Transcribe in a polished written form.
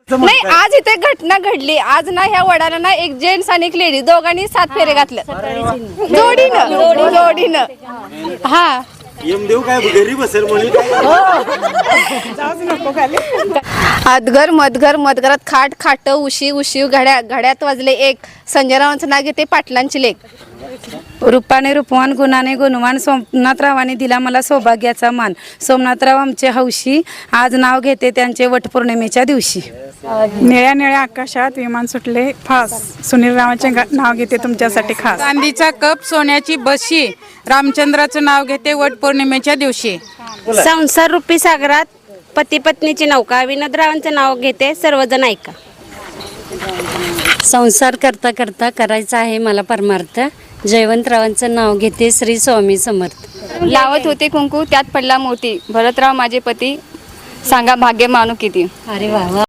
नाही, आज इथे घटना घडली. आज ना ह्या वडाला ना एक जेंट्स आणि एक लेडी दोघांनी 7 फेरे घातले जोडीनं. हा यमदेव काय घरी बसेल म्हणून अदगर मदघरात खाट खाट उशी घड्यात वाजले एक. संजयरावांचं नाव घेते पाटलांची लेख. रूपाने रूपवान गुणाने गुणवान सोमनाथरावांनी दिला मला सौभाग्याचा मान. सोमनाथराव आमचे हौशी आज नाव घेते त्यांचे वटपौर्णिमेच्या दिवशी. निळ्या निळ्या आकाशात विमान सुटले फास. सुनील रावांचे नाव घेते तुमच्यासाठी खास. चांदीचा कप सोन्याची बशी रामचंद्राचं नाव घेते वटपौर्णिमेच्या दिवशी. संसार रूपी सागरात पती पत्नीची नौका विनोदरावांचं नाव घेते सर्वजण ऐका. संसार करता करता करायचा आहे मला परमार्थ. जयवंतरावांचं नाव घेते श्री स्वामी समर्थ. लावत होते कुंकू त्यात पडला मोती. भरतराव माझे पती सांगा भाग्य मानू किती. अरे वा वा.